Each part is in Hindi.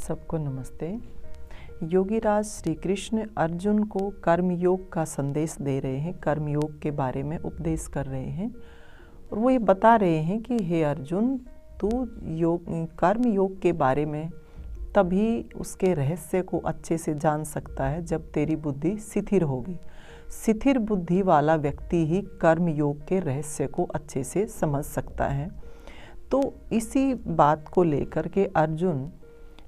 सबको नमस्ते। योगीराज श्री कृष्ण अर्जुन को कर्मयोग का संदेश दे रहे हैं, कर्मयोग के बारे में उपदेश कर रहे हैं और वो ये बता रहे हैं कि हे अर्जुन, तू कर्मयोग के बारे में तभी उसके रहस्य को अच्छे से जान सकता है जब तेरी बुद्धि शिथिर होगी। शिथिर बुद्धि वाला व्यक्ति ही कर्मयोग के रहस्य को अच्छे से समझ सकता है। तो इसी बात को लेकर के अर्जुन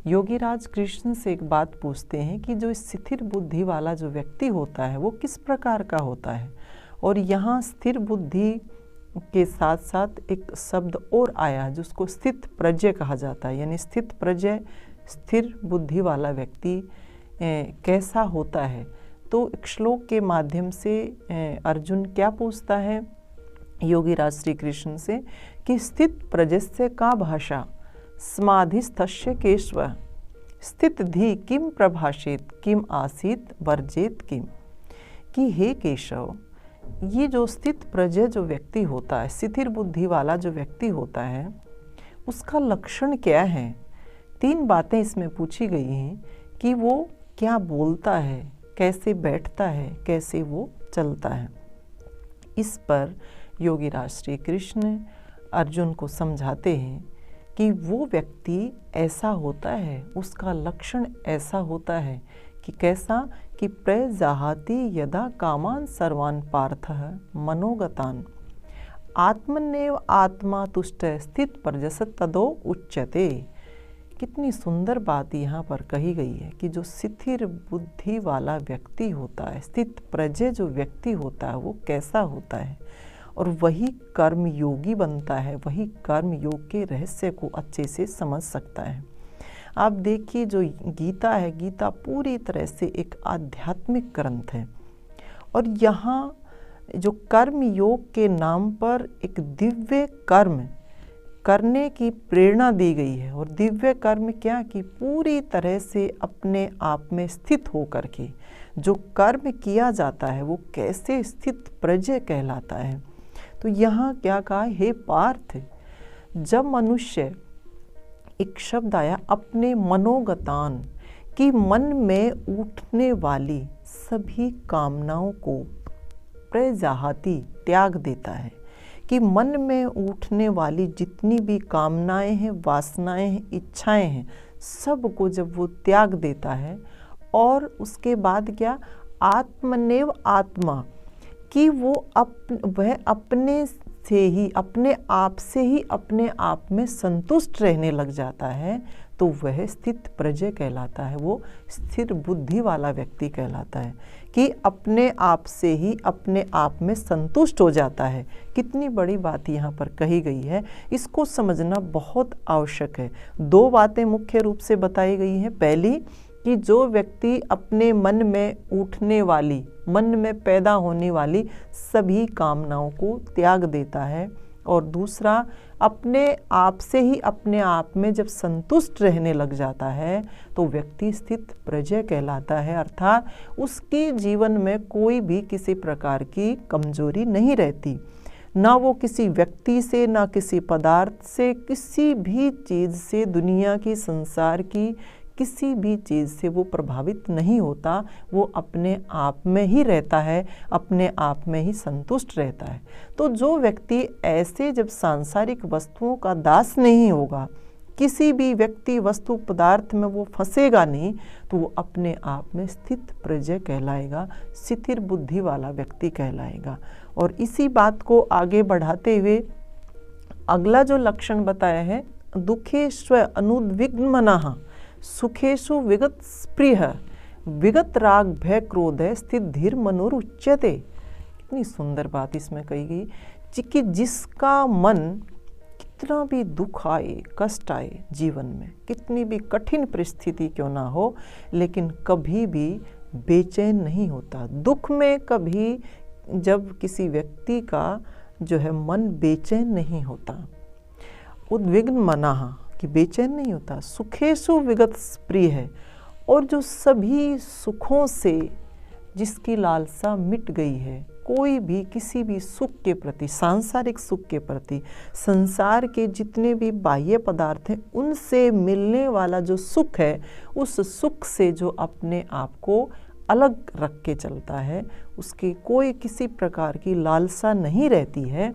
योगीराज कृष्ण से एक बात पूछते हैं कि जो स्थिर बुद्धि वाला जो व्यक्ति होता है वो किस प्रकार का होता है। और यहाँ स्थिर बुद्धि के साथ साथ एक शब्द और आया जिसको स्थित प्रज्ञ कहा जाता है, यानी स्थित प्रज्ञ स्थिर बुद्धि वाला व्यक्ति कैसा होता है। तो एक श्लोक के माध्यम से अर्जुन क्या पूछता है योगीराज श्री कृष्ण से कि स्थित प्रजस्य का भाषा समाधिस्थस्य केशव स्थित धी किम प्रभाषेत किम आसीत वर्जेत किम। कि हे केशव, ये जो स्थित प्रज्ञ जो व्यक्ति होता है, स्थिर बुद्धि वाला जो व्यक्ति होता है, उसका लक्षण क्या है। 3 बातें इसमें पूछी गई हैं कि वो क्या बोलता है, कैसे बैठता है, कैसे वो चलता है। इस पर योगीराज श्री कृष्ण अर्जुन को समझाते हैं कि वो व्यक्ति ऐसा होता है, उसका लक्षण ऐसा होता है कि कैसा कि प्रजाहाति यदा कामान सर्वान पार्थः मनोगतान आत्मनेव आत्मा तुष्ट स्थित प्रजस तदो उच्यते। कितनी सुंदर बात यहाँ पर कही गई है कि जो स्थिर बुद्धि वाला व्यक्ति होता है, स्थित प्रज्ञ जो व्यक्ति होता है वो कैसा होता है, और वही कर्म योगी बनता है, वही कर्म योग के रहस्य को अच्छे से समझ सकता है। आप देखिए जो गीता है, गीता पूरी तरह से एक आध्यात्मिक ग्रंथ है और यहाँ जो कर्म योग के नाम पर एक दिव्य कर्म करने की प्रेरणा दी गई है। और दिव्य कर्म क्या कि पूरी तरह से अपने आप में स्थित होकर के जो कर्म किया जाता है वो कैसे स्थित प्रज्ञ कहलाता है। तो यहाँ क्या कहा, हे पार्थ, जब मनुष्य एक शब्द आया अपने मनोगतान कि मन में उठने वाली सभी कामनाओं को प्रजाहाति त्याग देता है, कि मन में उठने वाली जितनी भी कामनाएं हैं, वासनाएं हैं, इच्छाएं हैं, सब को जब वो त्याग देता है और उसके बाद क्या, आत्मनेव आत्मा कि वो वह अपने से ही अपने आप से ही अपने आप में संतुष्ट रहने लग जाता है, तो वह स्थित प्रज्ञ कहलाता है, वो स्थिर बुद्धि वाला व्यक्ति कहलाता है कि अपने आप से ही अपने आप में संतुष्ट हो जाता है। कितनी बड़ी बात यहाँ पर कही गई है, इसको समझना बहुत आवश्यक है। 2 बातें मुख्य रूप से बताई गई हैं। पहली कि जो व्यक्ति अपने मन में उठने वाली, मन में पैदा होने वाली सभी कामनाओं को त्याग देता है, और दूसरा अपने आप से ही अपने आप में जब संतुष्ट रहने लग जाता है तो व्यक्ति स्थित प्रज्ञ कहलाता है। अर्थात उसके जीवन में कोई भी किसी प्रकार की कमजोरी नहीं रहती, ना वो किसी व्यक्ति से, ना किसी पदार्थ से, किसी भी चीज़ से, दुनिया की, संसार की किसी भी चीज़ से वो प्रभावित नहीं होता। वो अपने आप में ही रहता है, अपने आप में ही संतुष्ट रहता है। तो जो व्यक्ति ऐसे जब सांसारिक वस्तुओं का दास नहीं होगा, किसी भी व्यक्ति वस्तु पदार्थ में वो फंसेगा नहीं, तो वो अपने आप में स्थित प्रज्ञ कहलाएगा, स्थिर बुद्धि वाला व्यक्ति कहलाएगा। और इसी बात को आगे बढ़ाते हुए अगला जो लक्षण बताया है, दुखेश्व अनुद्विग्नमनः सुखेशु विगत स्पृह विगत राग भय क्रोध है स्थित धीर मनोरुच्यते। कितनी सुंदर बात इसमें कही गई कि जिसका मन कितना भी दुख आए, कष्ट आए जीवन में, कितनी भी कठिन परिस्थिति क्यों ना हो, लेकिन कभी भी बेचैन नहीं होता। दुख में कभी जब किसी व्यक्ति का जो है मन बेचैन नहीं होता, उद्विग्न मना कि बेचैन नहीं होता, सुखेशु विगत स्प्रिय है, और जो सभी सुखों से जिसकी लालसा मिट गई है, कोई भी किसी भी सुख के प्रति, सांसारिक सुख के प्रति, संसार के जितने भी बाह्य पदार्थ हैं उनसे मिलने वाला जो सुख है, उस सुख से जो अपने आप को अलग रख के चलता है, उसकी कोई किसी प्रकार की लालसा नहीं रहती है।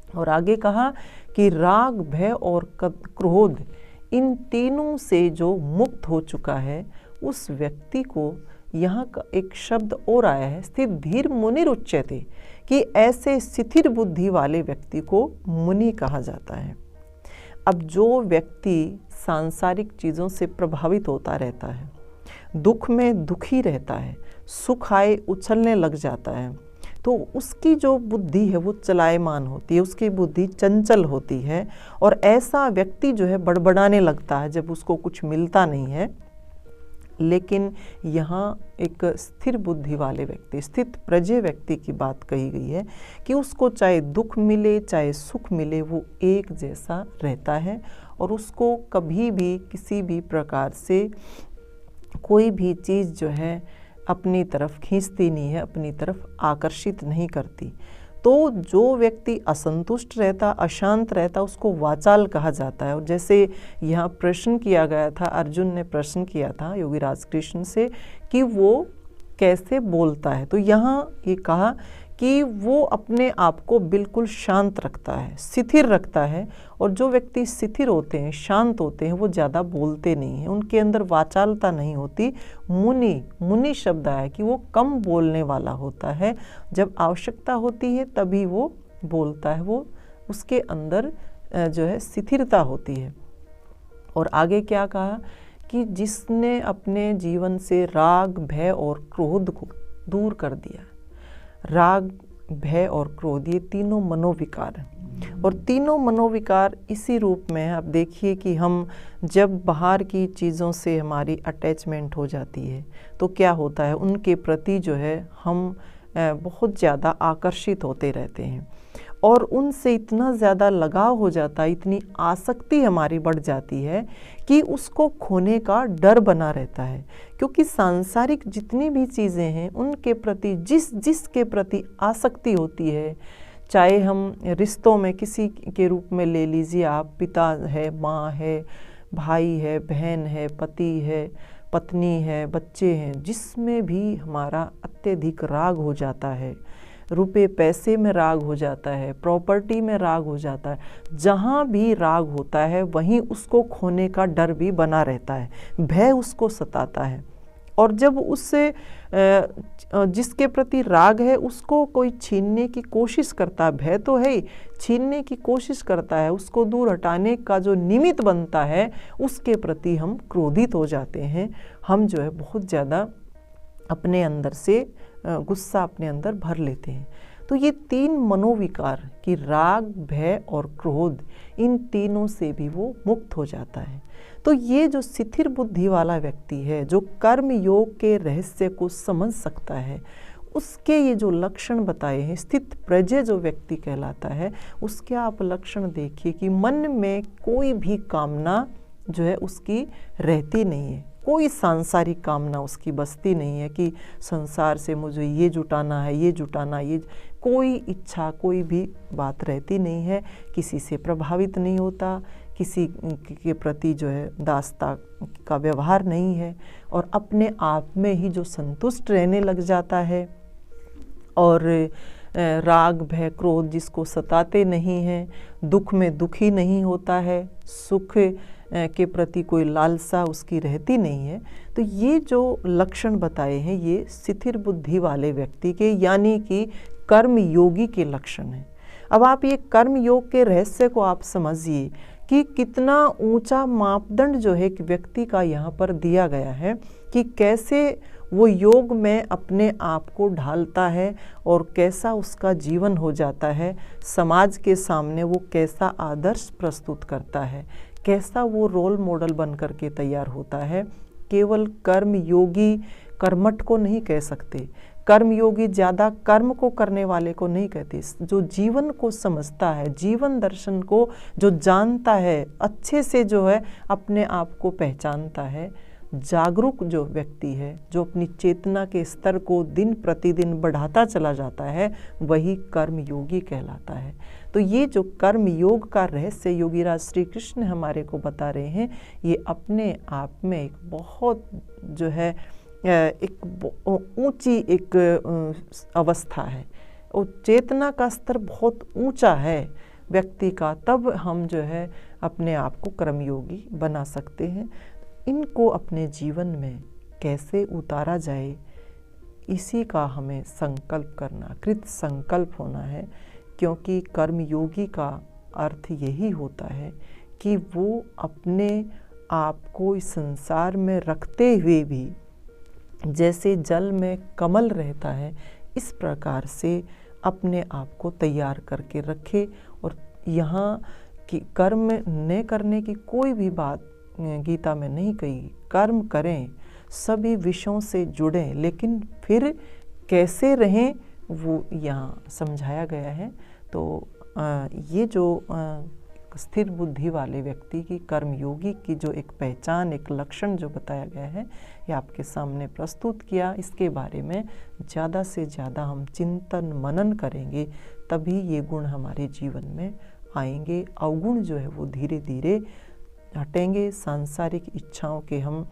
और आगे कहा कि राग, भय और क्रोध, इन तीनों से जो मुक्त हो चुका है उस व्यक्ति को, यहाँ का एक शब्द और आया है, स्थित धीर मुनि उच्यते, कि ऐसे स्थिर बुद्धि वाले व्यक्ति को मुनि कहा जाता है। अब जो व्यक्ति सांसारिक चीज़ों से प्रभावित होता रहता है, दुख में दुखी रहता है, सुख आए उछलने लग जाता है, तो उसकी जो बुद्धि है वो चलायमान होती है, उसकी बुद्धि चंचल होती है, और ऐसा व्यक्ति जो है बड़बड़ाने लगता है जब उसको कुछ मिलता नहीं है। लेकिन यहाँ एक स्थिर बुद्धि वाले व्यक्ति, स्थित प्रज्ञ व्यक्ति की बात कही गई है कि उसको चाहे दुख मिले चाहे सुख मिले वो एक जैसा रहता है, और उसको कभी भी किसी भी प्रकार से कोई भी चीज़ जो है अपनी तरफ खींचती नहीं है, अपनी तरफ आकर्षित नहीं करती। तो जो व्यक्ति असंतुष्ट रहता, अशांत रहता, उसको वाचाल कहा जाता है। और जैसे यहाँ प्रश्न किया गया था, अर्जुन ने प्रश्न किया था योगीराज कृष्ण से कि वो कैसे बोलता है, तो यहाँ ये कहा कि वो अपने आप को बिल्कुल शांत रखता है, स्थिर रखता है। और जो व्यक्ति स्थिर होते हैं, शांत होते हैं, वो ज़्यादा बोलते नहीं हैं, उनके अंदर वाचालता नहीं होती। मुनि शब्द आया कि वो कम बोलने वाला होता है, जब आवश्यकता होती है तभी वो बोलता है, वो उसके अंदर जो है स्थिरता होती है। और आगे क्या कहा कि जिसने अपने जीवन से राग, भय और क्रोध को दूर कर दिया। राग, भय और क्रोध, ये तीनों मनोविकार हैं, और तीनों मनोविकार इसी रूप में है। अब देखिए कि हम जब बाहर की चीज़ों से हमारी अटैचमेंट हो जाती है तो क्या होता है, उनके प्रति जो है हम बहुत ज़्यादा आकर्षित होते रहते हैं, और उनसे इतना ज़्यादा लगाव हो जाता है, इतनी आसक्ति हमारी बढ़ जाती है कि उसको खोने का डर बना रहता है। क्योंकि सांसारिक जितनी भी चीज़ें हैं उनके प्रति जिसके प्रति आसक्ति होती है, चाहे हम रिश्तों में किसी के रूप में ले लीजिए, आप पिता है, माँ है, भाई है, बहन है, पति है, पत्नी है, बच्चे हैं, जिसमें भी हमारा अत्यधिक राग हो जाता है, रुपए पैसे में राग हो जाता है, प्रॉपर्टी में राग हो जाता है, जहाँ भी राग होता है वहीं उसको खोने का डर भी बना रहता है, भय उसको सताता है। और जब उससे जिसके प्रति राग है उसको कोई छीनने की कोशिश करता है, भय तो है ही, छीनने की कोशिश करता है, उसको दूर हटाने का जो निमित्त बनता है उसके प्रति हम क्रोधित हो जाते हैं। हम जो है बहुत ज़्यादा अपने अंदर से गुस्सा अपने अंदर भर लेते हैं। तो ये तीन मनोविकार कि राग, भय और क्रोध, इन तीनों से भी वो मुक्त हो जाता है। तो ये जो स्थिर बुद्धि वाला व्यक्ति है, जो कर्म योग के रहस्य को समझ सकता है, उसके ये जो लक्षण बताए हैं, स्थित प्रज्ञ जो व्यक्ति कहलाता है, उसके आप लक्षण देखिए कि मन में कोई भी कामना जो है उसकी रहती नहीं है, कोई सांसारिक कामना उसकी बसती नहीं है कि संसार से मुझे ये जुटाना है, ये जुटाना, ये कोई इच्छा, कोई भी बात रहती नहीं है, किसी से प्रभावित नहीं होता, किसी के प्रति जो है दासता का व्यवहार नहीं है, और अपने आप में ही जो संतुष्ट रहने लग जाता है, और राग, भय, क्रोध जिसको सताते नहीं हैं, दुख में दुखी नहीं होता है, सुख के प्रति कोई लालसा उसकी रहती नहीं है। तो ये जो लक्षण बताए हैं ये स्थिर बुद्धि वाले व्यक्ति के, यानी कि कर्म योगी के लक्षण हैं। अब आप ये कर्म योग के रहस्य को आप समझिए कि कितना ऊंचा मापदंड जो है कि व्यक्ति का यहाँ पर दिया गया है कि कैसे वो योग में अपने आप को ढालता है और कैसा उसका जीवन हो जाता है, समाज के सामने वो कैसा आदर्श प्रस्तुत करता है, कैसा वो रोल मॉडल बन करके तैयार होता है। केवल कर्म योगी कर्मठ को नहीं कह सकते, कर्म योगी ज़्यादा कर्म को करने वाले को नहीं कहते, जो जीवन को समझता है, जीवन दर्शन को जो जानता है, अच्छे से जो है अपने आप को पहचानता है, जागरूक जो व्यक्ति है, जो अपनी चेतना के स्तर को दिन प्रतिदिन बढ़ाता चला जाता है, वही कर्म योगी कहलाता है। तो ये जो कर्म योग का रहस्य योगीराज श्री कृष्ण हमारे को बता रहे हैं, ये अपने आप में एक बहुत जो है एक ऊंची एक अवस्था है। और चेतना का स्तर बहुत ऊंचा है व्यक्ति का, तब हम जो है अपने आप को कर्मयोगी बना सकते हैं। इनको अपने जीवन में कैसे उतारा जाए, इसी का हमें संकल्प करना, कृत संकल्प होना है। क्योंकि कर्मयोगी का अर्थ यही होता है कि वो अपने आप को इस संसार में रखते हुए भी जैसे जल में कमल रहता है, इस प्रकार से अपने आप को तैयार करके रखे। और यहाँ कि कर्म न करने की कोई भी बात गीता में नहीं कही। कर्म करें, सभी विषयों से जुड़ें, लेकिन फिर कैसे रहें वो यहाँ समझाया गया है। तो ये जो स्थिर बुद्धि वाले व्यक्ति की, कर्मयोगी की जो एक पहचान, एक लक्षण जो बताया गया है, ये आपके सामने प्रस्तुत किया। इसके बारे में ज़्यादा से ज़्यादा हम चिंतन मनन करेंगे, तभी ये गुण हमारे जीवन में आएंगे। अवगुण जो है वो धीरे धीरे हटेंगे। सांसारिक इच्छाओं के हम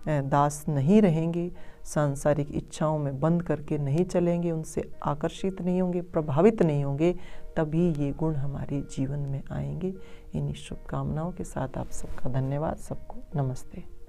दास नहीं रहेंगे, सांसारिक इच्छाओं में बंद करके नहीं चलेंगे, उनसे आकर्षित नहीं होंगे, प्रभावित नहीं होंगे, तभी ये गुण हमारे जीवन में आएंगे। इन्हीं शुभकामनाओं के साथ आप सबका धन्यवाद। सबको नमस्ते।